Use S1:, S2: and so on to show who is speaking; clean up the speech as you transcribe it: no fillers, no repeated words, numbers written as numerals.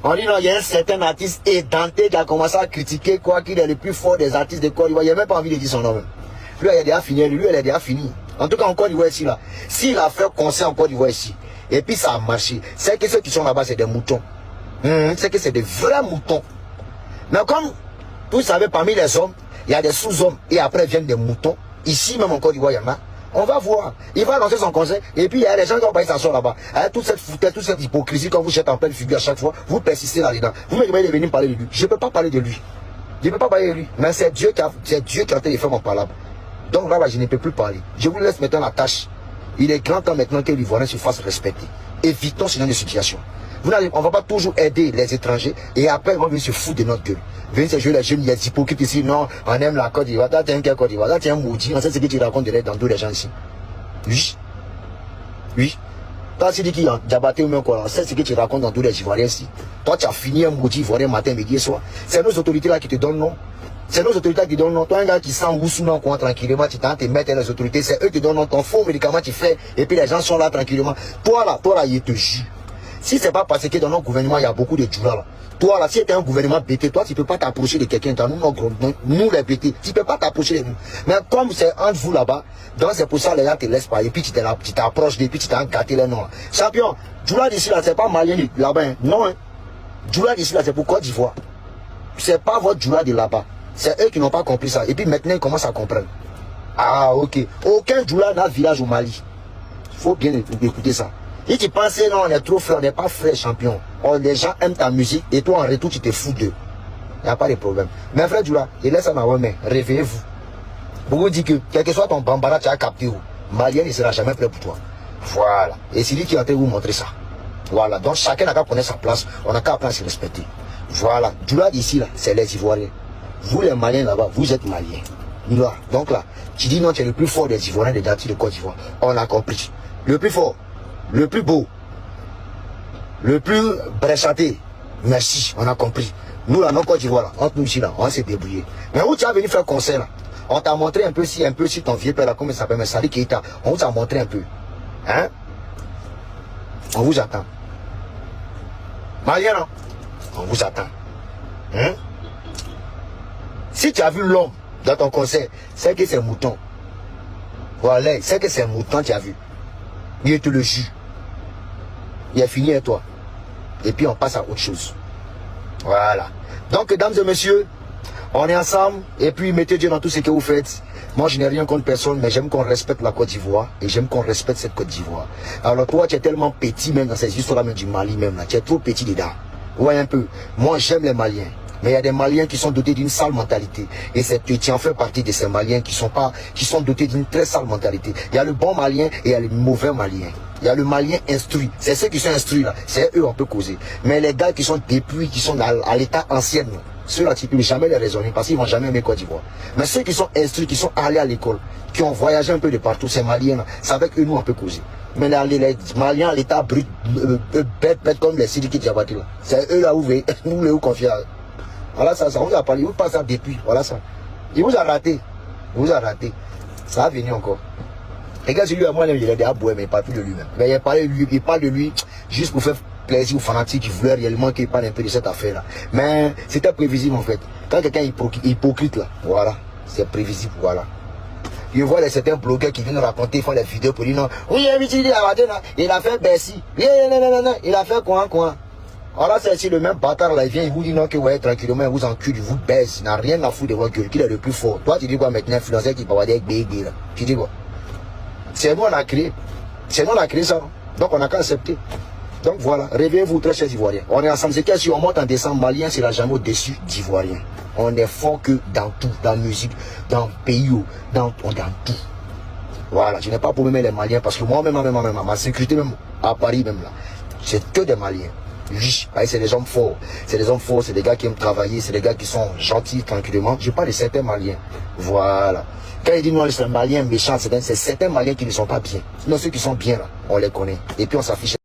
S1: On dit non, il y a un certain artiste édenté qui a commencé à critiquer quoi, qu'il est le plus fort des artistes de Côte d'Ivoire. Il n'a même pas envie de dire son nom même. Lui, il a déjà fini, lui, il a déjà fini. En tout cas, en Côte d'Ivoire ici, là. S'il a fait concert en Côte d'Ivoire ici, et puis ça a marché, c'est que ceux qui sont là-bas, c'est des moutons. C'est que c'est des vrais moutons. Mais comme vous savez, parmi les hommes, il y a des sous-hommes et après viennent des moutons. Ici, même en Côte d'Ivoire, il y en a. On va voir. Il va lancer son concert et puis il y a des gens qui vont pas s'asseoir là-bas. Toute cette foutaise, toute cette hypocrisie, quand vous jetez en pleine figure à chaque fois, vous persistez là-dedans. Vous me demandez de venir parler de lui. Je ne peux pas parler de lui. Je ne peux pas parler de lui. Mais c'est Dieu qui a été de faire mon palabre. Donc là, je ne peux plus parler. Je vous laisse maintenant la tâche. Il est grand temps maintenant que l'Ivoirien se fasse respecter. Évitons ce genre de situation. On ne va pas toujours aider les étrangers et après, on va venir se foutre de notre gueule. Venir se jouer les jeunes, il y a des hypocrites ici. Non, on aime la Côte d'Ivoire. Là, tu aimes quelle Côte d'Ivoire? Là, tu es un maudit. On sait ce que tu racontes dans tous les gens ici. Oui. Oui. Toi, tu dis qu'il y a Diabaté ou même quoi. On sait ce que tu racontes dans tous les Ivoiriens ici. Toi, tu as fini un maudit Ivoirien matin, midi et soir. C'est nos autorités là qui te donnent non. C'est nos autorités qui te donnent non. Toi, un gars qui sent Oussou non, quoi, tranquillement, tu t'en te mettre les autorités. C'est eux qui te donnent non. Ton faux médicament, tu fais. Et puis les gens sont là tranquillement. Toi là, ils te jugent. Si c'est pas parce que dans notre gouvernement, il y a beaucoup de djoulas là. Toi là, si tu es un gouvernement bêté, toi, tu ne peux pas t'approcher de quelqu'un. Nous les bêtés, tu ne peux pas t'approcher de nous. Mais comme c'est entre vous là-bas, donc c'est pour ça que les gens te laissent pas. Et puis tu t'approches, et puis tu t'as gâté les noms. Champion, djoula d'ici là, c'est pas malien là-bas. Hein. Non, hein. Djoula d'ici là, c'est pour Côte d'Ivoire. C'est pas votre djoula de là-bas. C'est eux qui n'ont pas compris ça. Et puis maintenant, ils commencent à comprendre. Ah, ok. Aucun djoula n'a village au Mali. Il faut bien écouter ça. Si tu penses non, on est trop frère, on n'est pas frère champion. Oh, les gens aiment ta musique et toi en retour tu te fous d'eux. Il n'y a pas de problème. Mais frère Djoula, il laisse ça dans vos mains. Réveillez-vous. Beaucoup disent que quel que soit ton bambara, tu as capté où. Malien ne sera jamais prêt pour toi. Voilà. Et c'est lui qui est en train de vous montrer ça. Voilà. Donc chacun n'a qu'à connaître sa place. On n'a qu'à apprendre à se respecter. Voilà. Djoula ici, là, c'est les Ivoiriens. Vous les Maliens là-bas, vous êtes Maliens. Là. Donc là, tu dis non, tu es le plus fort des Ivoiriens, des Dati de Côte d'Ivoire. On a compris. Le plus fort. Le plus beau, le plus bréchaté, merci, on a compris. Nous là, non Côte d'Ivoire, entre nous ici là, on s'est débrouillé. Mais où tu as venu faire concert là? On t'a montré un peu si ton vieux père là, comment il s'appelle, mais Sadi Keita, on vous a montré un peu. Hein? On vous attend. Malien, non? On vous attend. Hein? Si tu as vu l'homme dans ton concert, c'est que c'est un mouton. Voilà, c'est que c'est un mouton, tu as vu. Il te le jus. Il est fini à toi. Et puis on passe à autre chose. Voilà. Donc, mesdames et messieurs, on est ensemble. Et puis, mettez Dieu dans tout ce que vous faites. Moi, je n'ai rien contre personne, mais j'aime qu'on respecte la Côte d'Ivoire. Et j'aime qu'on respecte cette Côte d'Ivoire. Alors, toi, tu es tellement petit, même dans ces histoires-là, même du Mali, même là. Tu es trop petit dedans. Ouais, un peu. Moi, j'aime les Maliens. Mais il y a des Maliens qui sont dotés d'une sale mentalité. Et tu en fais partie de ces Maliens qui sont dotés d'une très sale mentalité. Il y a le bon Malien et il y a le mauvais Malien. Il y a le Malien instruit. C'est ceux qui sont instruits là. C'est eux on peut causer. Mais les gars qui sont depuis, qui sont à l'état ancien, ceux-là tu ne peux jamais les raisonner parce qu'ils ne vont jamais aimer Côte d'Ivoire. Mais ceux qui sont instruits, qui sont allés à l'école, qui ont voyagé un peu de partout, ces Maliens là, c'est avec eux nous on peut causer. Mais les Maliens à l'état brut, bête comme les Sidiki Diabaté là. C'est eux là où nous les confier. Voilà ça, on vous a parlé, vous passez ça depuis, voilà ça. Il vous a raté, ça va venir encore. Les gars, c'est lui à moi, il est déjà boué, mais il ne parle plus de lui-même. Mais il parle de lui juste pour faire plaisir aux fanatiques qui voulaient réellement qu'il parle un peu de cette affaire-là. Mais c'était prévisible en fait. Quand quelqu'un est hypocrite là, voilà, c'est prévisible, voilà. Je vois certains blogueurs qui viennent raconter, ils font des vidéos pour dire non, oui, il a fait Bercy, il a fait quoi. Alors c'est ici le même bâtard là, il vient, il vous dit non que ouais, tranquillement, il vous encule, il vous baisse, il n'a rien à foutre de votre gueule, qu'il est le plus fort. Toi tu dis quoi maintenant, influenceur qui parle avec bébé là, tu dis quoi? C'est nous on a créé, ça, donc on n'a qu'à accepter. Donc voilà, réveillez-vous très chers Ivoiriens. On est ensemble, c'est si on monte en décembre, Malien c'est jamais au-dessus d'Ivoiriens. On est fort que dans tout, dans la musique, dans le pays, dans tout. Voilà, je n'ai pas pour aimer les Maliens parce que moi-même, ma sécurité même, à Paris même là, c'est que des Maliens. Oui, c'est des hommes forts. C'est des hommes forts, c'est des gars qui aiment travailler, c'est des gars qui sont gentils tranquillement. Je parle de certains Maliens. Voilà. Quand il dit non, c'est un Malien méchant, c'est certains Maliens qui ne sont pas bien. Sinon, ceux qui sont bien là, on les connaît. Et puis on s'affiche.